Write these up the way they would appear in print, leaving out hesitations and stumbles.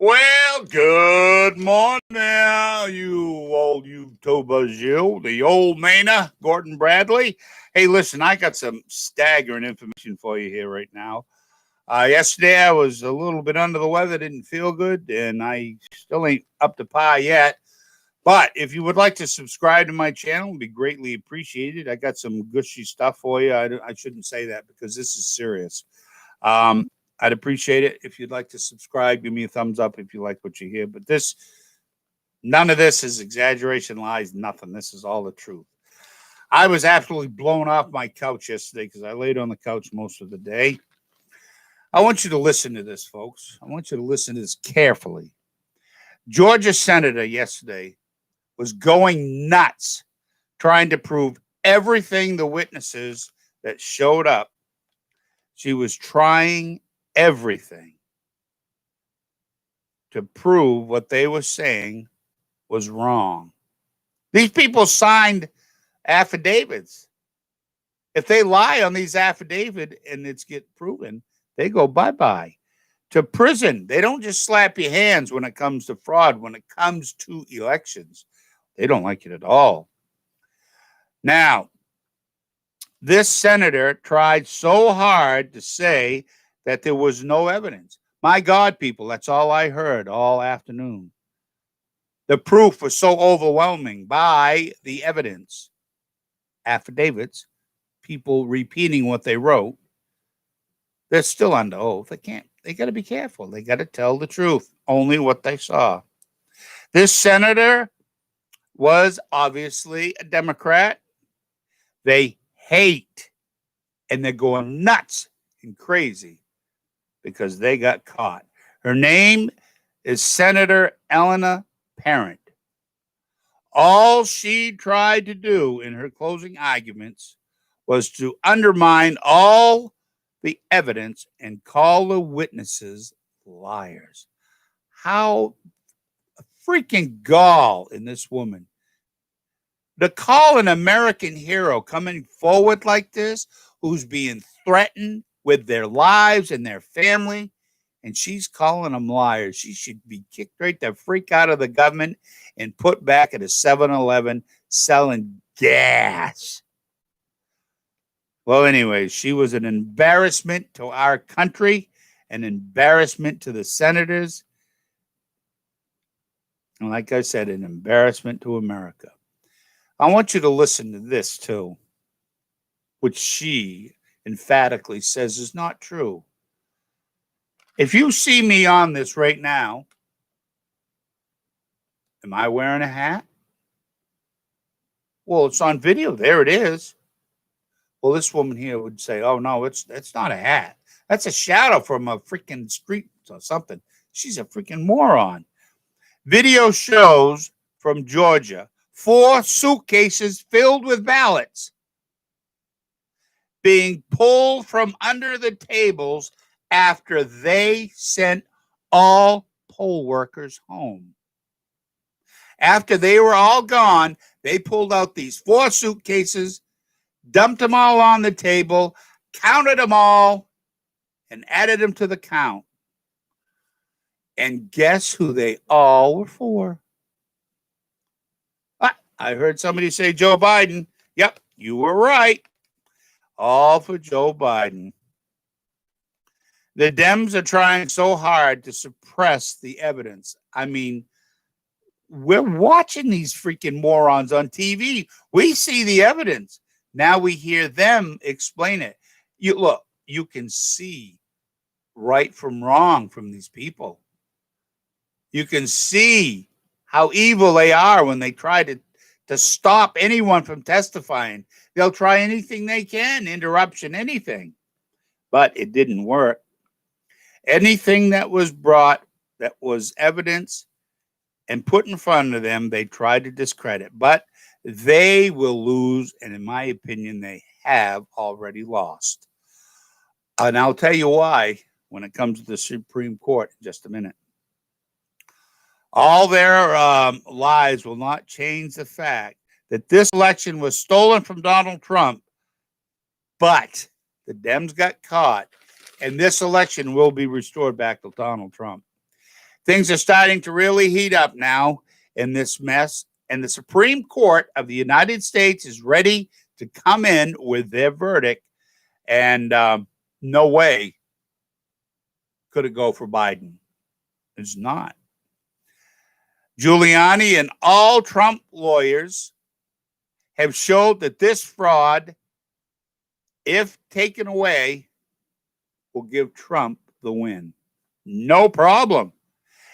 Well, good morning now, you old YouTuber, the old Mana, Gordon Bradley. Hey, listen, I got some staggering information for you here right now. Yesterday, I was a little bit under the weather, didn't feel good, and I still ain't up to par yet. But if you would like to subscribe to my channel, it'd be greatly appreciated. I got some gushy stuff for you. I shouldn't say that because this is serious. I'd appreciate it if you'd like to subscribe. Give me a thumbs up if you like what you hear. But none of this is exaggeration, lies, nothing. This is all the truth. I was absolutely blown off my couch yesterday because I laid on the couch most of the day. I want you to listen to this, folks. I want you to listen to this carefully. Georgia Senator yesterday was going nuts trying to prove everything the witnesses that showed up. She was trying everything to prove what they were saying was wrong. These people signed affidavits. If they lie on these affidavits and it's get proven, they go bye-bye to prison. They don't just slap your hands when it comes to fraud, when it comes to elections. They don't like it at all. Now, this senator tried so hard to say that there was no evidence. My God, people, that's all I heard all afternoon. The proof was so overwhelming by the evidence, affidavits, people repeating what they wrote. They're still under oath. They got to be careful. They got to tell the truth, only what they saw. This senator was obviously a Democrat. They hate and they're going nuts and crazy because they got caught. Her name is Senator Elena Parent. All she tried to do in her closing arguments was to undermine all the evidence and call the witnesses liars. How freaking gall in this woman. To call an American hero coming forward like this, who's being threatened with their lives and their family, and she's calling them liars. She should be kicked right the freak out of the government and put back at a 7-Eleven selling gas. Well, anyways, she was an embarrassment to our country, an embarrassment to the senators, and like I said, an embarrassment to America. I want you to listen to this too, which she emphatically says is not true. If you see me on this right now, am I wearing a hat? Well, it's on video. There it is. Well, this woman here would say, "Oh no, it's not a hat. That's a shadow from a freaking street or something." She's a freaking moron. Video shows from Georgia 4 suitcases filled with ballots being pulled from under the tables after they sent all poll workers home. After they were all gone, they pulled out these 4 suitcases, dumped them all on the table, counted them all, and added them to the count. And guess who they all were for? I heard somebody say Joe Biden. Yep, you were right. All for Joe Biden. The Dems are trying so hard to suppress the evidence. I mean, we're watching these freaking morons on TV. We see the evidence. Now we hear them explain it. You can see right from wrong from these people. You can see how evil they are when they try to stop anyone from testifying. They'll try anything they can, interruption, anything. But it didn't work. Anything that was brought that was evidence and put in front of them, they tried to discredit. But they will lose, and in my opinion, they have already lost. And I'll tell you why when it comes to the Supreme Court in just a minute. All their lies will not change the fact that this election was stolen from Donald Trump, but the Dems got caught, and this election will be restored back to Donald Trump. Things are starting to really heat up now in this mess, and the Supreme Court of the United States is ready to come in with their verdict, and no way could it go for Biden. It's not. Giuliani and all Trump lawyers have showed that this fraud, if taken away, will give Trump the win. No problem.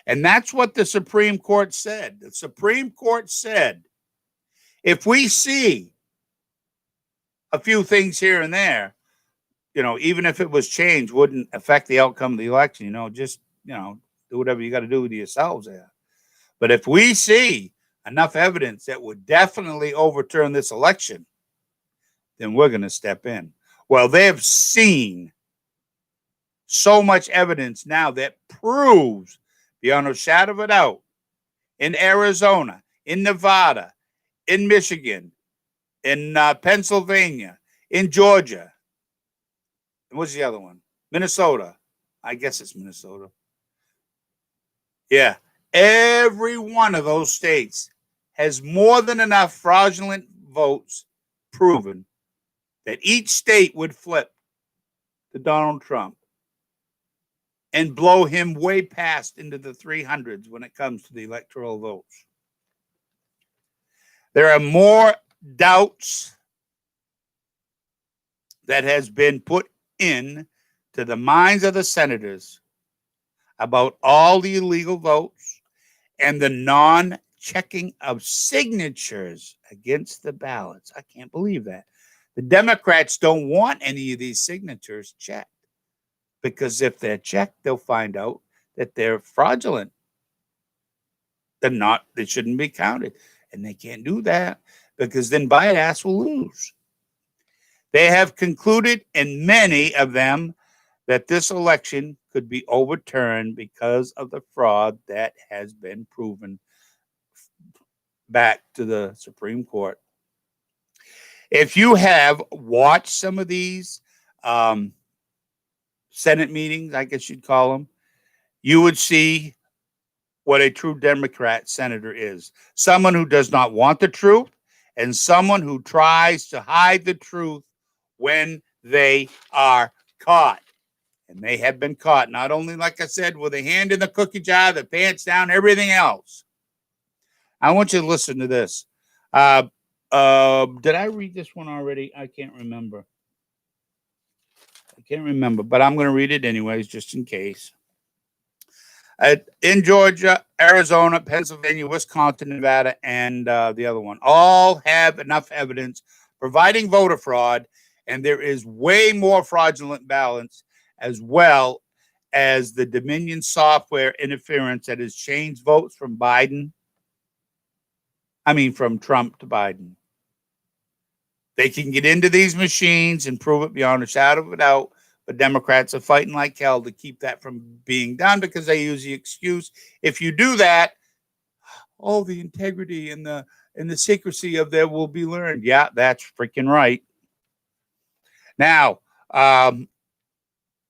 And that's what the Supreme Court said. The Supreme Court said, if we see a few things here and there, even if it was changed, wouldn't affect the outcome of the election, just, do whatever you got to do with yourselves there. But if we see enough evidence that would definitely overturn this election, then we're going to step in. Well, they've seen so much evidence now that proves beyond a shadow of a doubt in Arizona, in Nevada, in Michigan, in Pennsylvania, in Georgia. And what's the other one? Minnesota. I guess it's Minnesota. Yeah. Every one of those states has more than enough fraudulent votes proven that each state would flip to Donald Trump and blow him way past into the 300s when it comes to the electoral votes. There are more doubts that has been put in to the minds of the senators about all the illegal votes and the non-checking of signatures against the ballots. I can't believe that. The Democrats don't want any of these signatures checked, because if they're checked, they'll find out that they're fraudulent. They shouldn't be counted. And they can't do that because then Bidas will lose. They have concluded in many of them that this election could be overturned because of the fraud that has been proven back to the Supreme Court. If you have watched some of these Senate meetings, I guess you'd call them, you would see what a true Democrat senator is. Someone who does not want the truth and someone who tries to hide the truth when they are caught. And they have been caught, not only, like I said, with a hand in the cookie jar, the pants down, everything else. I want you to listen to this. Did I read this one already? I can't remember. But I'm going to read it anyways, just in case. In Georgia, Arizona, Pennsylvania, Wisconsin, Nevada, and the other one, all have enough evidence providing voter fraud, and there is way more fraudulent ballots, as well as the Dominion software interference that has changed votes from Trump to Biden. They can get into these machines and prove it beyond a shadow of a doubt, but Democrats are fighting like hell to keep that from being done because they use the excuse, if you do that, the integrity and the secrecy of there will be learned. Yeah, that's freaking right. Now,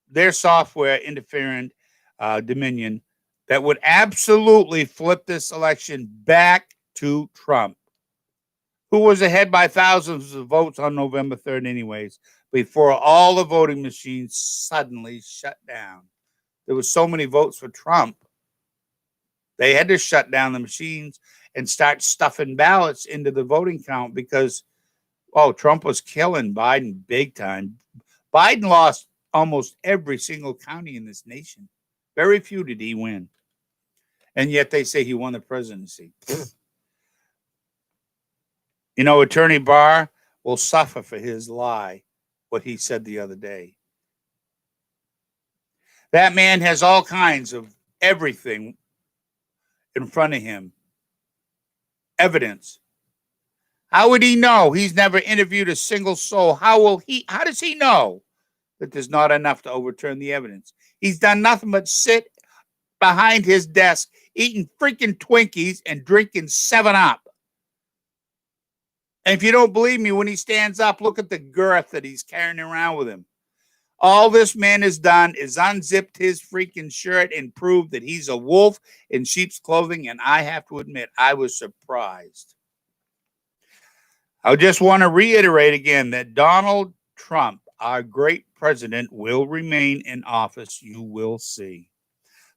their software interference, Dominion, that would absolutely flip this election back to Trump, who was ahead by thousands of votes on November 3rd anyways, before all the voting machines suddenly shut down. There were so many votes for Trump, they had to shut down the machines and start stuffing ballots into the voting count because, Trump was killing Biden big time. Biden lost almost every single county in this nation. Very few did he win. And yet they say he won the presidency. Attorney Barr will suffer for his lie, what he said the other day. That man has all kinds of everything in front of him. Evidence. How would he know? He's never interviewed a single soul. How does he know that there's not enough to overturn the evidence? He's done nothing but sit behind his desk, eating freaking Twinkies and drinking 7-Up. And if you don't believe me, when he stands up, look at the girth that he's carrying around with him. All this man has done is unzipped his freaking shirt and proved that he's a wolf in sheep's clothing. And I have to admit, I was surprised. I just want to reiterate again that Donald Trump, our great president, will remain in office. You will see.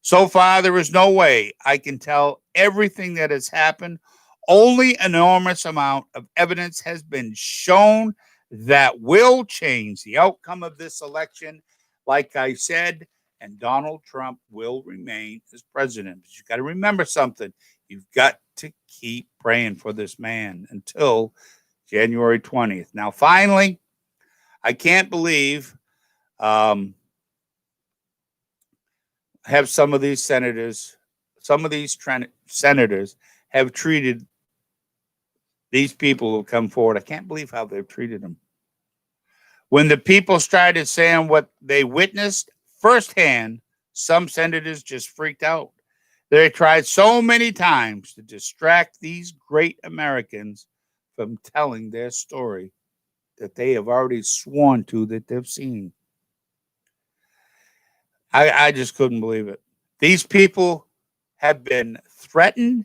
So far, there is no way I can tell everything that has happened. Only an enormous amount of evidence has been shown that will change the outcome of this election. Like I said, and Donald Trump will remain as president. But you've got to remember something. You've got to keep praying for this man until January 20th. Now, finally, I can't believe have some of these senators have treated these people who come forward. I can't believe how they've treated them. When the people started saying what they witnessed firsthand, some senators just freaked out. They tried so many times to distract these great Americans from telling their story that they have already sworn to that they've seen. I just couldn't believe it. These people have been threatened.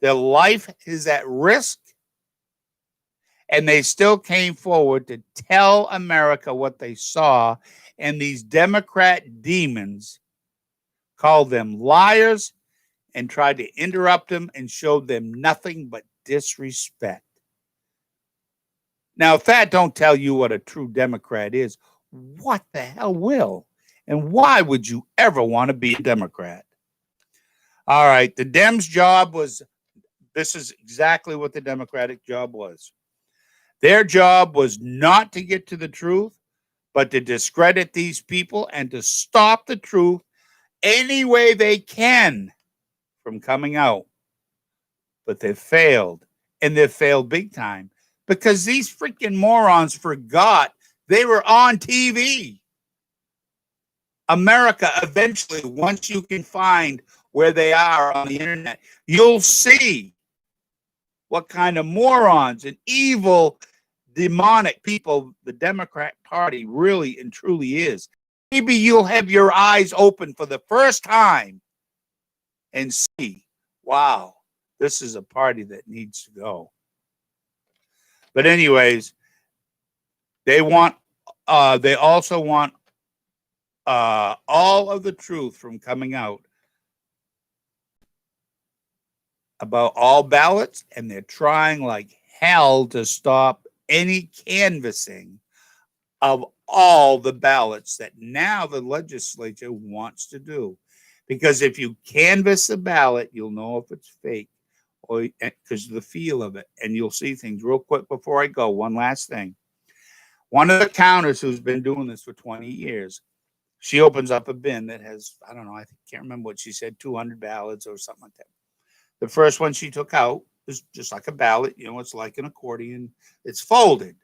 Their life is at risk. And they still came forward to tell America what they saw. And these Democrat demons called them liars and tried to interrupt them and showed them nothing but disrespect. Now, if that don't tell you what a true Democrat is, what the hell will? And why would you ever want to be a Democrat? All right, the Dems' job was, this is exactly what the Democratic job was. Their job was not to get to the truth, but to discredit these people and to stop the truth any way they can from coming out. But they failed, and they failed big time because these freaking morons forgot they were on TV. America, eventually, once you can find where they are on the internet, you'll see what kind of morons and evil, demonic people the Democrat Party really and truly is. Maybe you'll have your eyes open for the first time and see, wow, this is a party that needs to go. But anyways, they also want all of the truth from coming out about all ballots, and they're trying like hell to stop any canvassing of all the ballots that now the legislature wants to do. Because if you canvass the ballot, you'll know if it's fake, or because of the feel of it, and you'll see things. Real quick before I go, one last thing. One of the counters who's been doing this for 20 years, she opens up a bin that has, I don't know, I can't remember what she said, 200 ballots or something like that. The first one she took out is just like a ballot. You know, it's like an accordion. It's folded.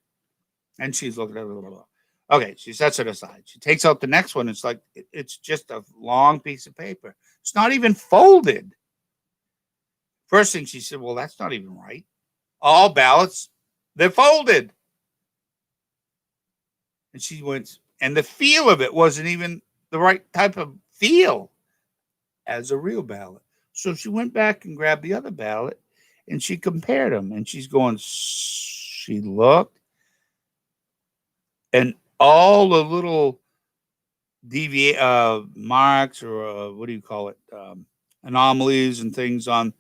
And she's looking at it. Blah, blah, blah. Okay, she sets it aside. She takes out the next one. It's like, it's just a long piece of paper. It's not even folded. First thing she said, well, that's not even right. All ballots, they're folded. And she went, and the feel of it wasn't even the right type of feel as a real ballot. So she went back and grabbed the other ballot and she compared them. And she's going, she looked, and all the little marks, or what do you call it, anomalies and things on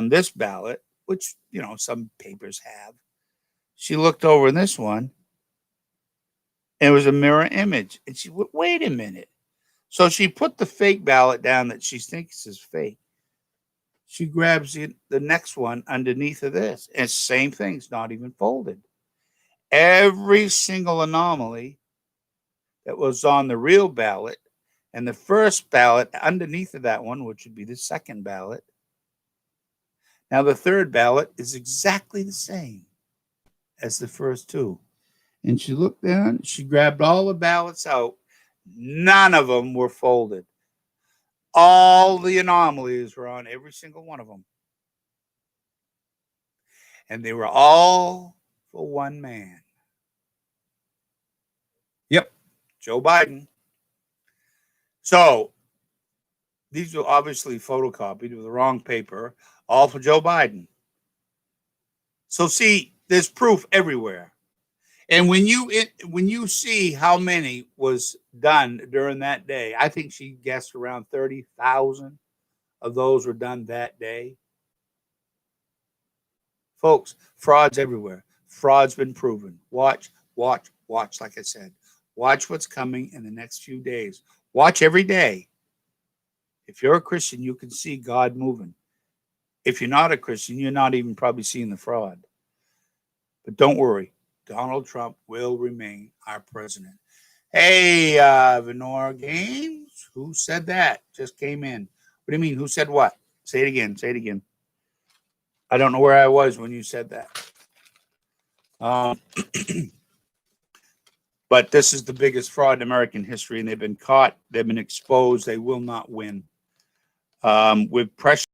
this ballot, which, you know, some papers have. She looked over in this one, and it was a mirror image. And she went, wait a minute. So she put the fake ballot down that she thinks is fake. She grabs the next one underneath of this, and same thing. It's not even folded. Every single anomaly that was on the real ballot and the first ballot underneath of that one, which would be the second ballot. Now the third ballot is exactly the same as the first two. And she looked down, she grabbed all the ballots out. None of them were folded. All the anomalies were on every single one of them. And they were all for one man. Yep. Joe Biden. So these were obviously photocopied with the wrong paper, all for Joe Biden. So see, there's proof everywhere. And when you see how many was done during that day, I think she guessed around 30,000 of those were done that day. Folks, fraud's everywhere. Fraud's been proven. Watch, like I said. Watch what's coming in the next few days. Watch every day. If you're a Christian, you can see God moving. If you're not a Christian, you're not even probably seeing the fraud. But don't worry. Donald Trump will remain our president. Hey, Venora Games, who said that? Just came in. What do you mean? Who said what? Say it again. Say it again. I don't know where I was when you said that. But this is the biggest fraud in American history, and they've been caught. They've been exposed. They will not win. We've pressured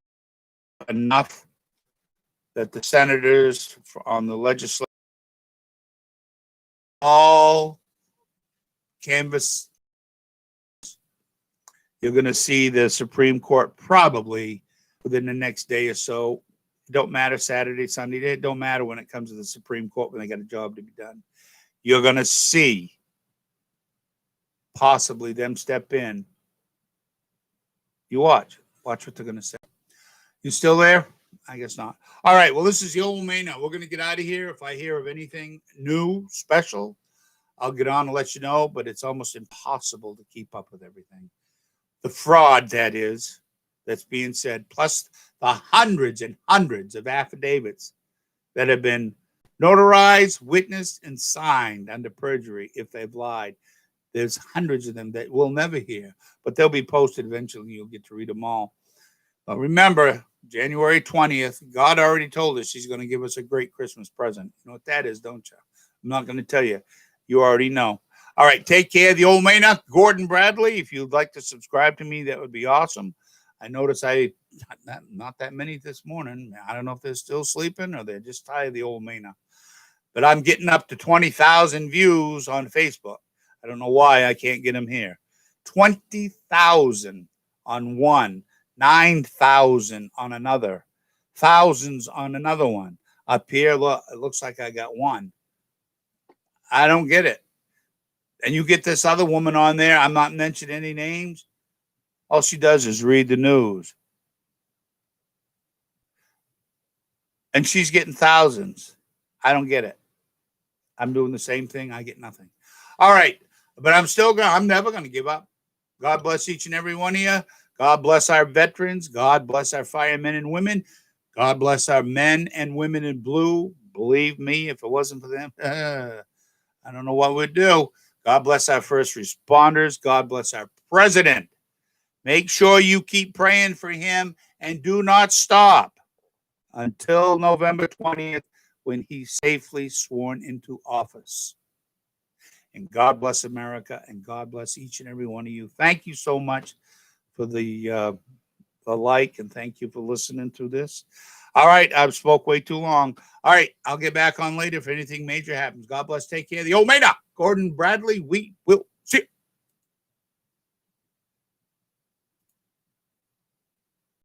enough that the senators on the legislature all canvass. You're going to see the Supreme Court probably within the next day or so. It don't matter Saturday, Sunday. It don't matter when it comes to the Supreme Court when they got a job to be done. You're going to see possibly them step in. You watch what they're going to say. You still there? I guess not. All right. Well, this is the old Mena. We're going to get out of here. If I hear of anything new, special, I'll get on and let you know, but it's almost impossible to keep up with everything. The fraud, that is, that's being said, plus the hundreds and hundreds of affidavits that have been notarized, witnessed, and signed under perjury if they've lied. There's hundreds of them that we'll never hear, but they'll be posted eventually. You'll get to read them all. But remember, January 20th, God already told us he's going to give us a great Christmas present. You know what that is, don't you? I'm not going to tell you. You already know. All right, take care. The old Mena, Gordon Bradley. If you'd like to subscribe to me, that would be awesome. I noticed not that many this morning. I don't know if they're still sleeping or they're just tired of the old Mena. But I'm getting up to 20,000 views on Facebook. I don't know why I can't get them here. 20,000 on one, 9,000 on another, thousands on another one. Up here, look, it looks like I got one. I don't get it. And you get this other woman on there. I'm not mentioning any names. All she does is read the news. And she's getting thousands. I don't get it. I'm doing the same thing. I get nothing. All right. But I'm never going to give up. God bless each and every one of you. God bless our veterans. God bless our firemen and women. God bless our men and women in blue. Believe me, if it wasn't for them, I don't know what we'd do. God bless our first responders. God bless our president. Make sure you keep praying for him and do not stop until November 20th when he's safely sworn into office. And God bless America, and God bless each and every one of you. Thank you so much for the like, and thank you for listening to this. All right, I've spoke way too long. All right, I'll get back on later if anything major happens. God bless. Take care. The old Mena, Gordon Bradley. We will see you.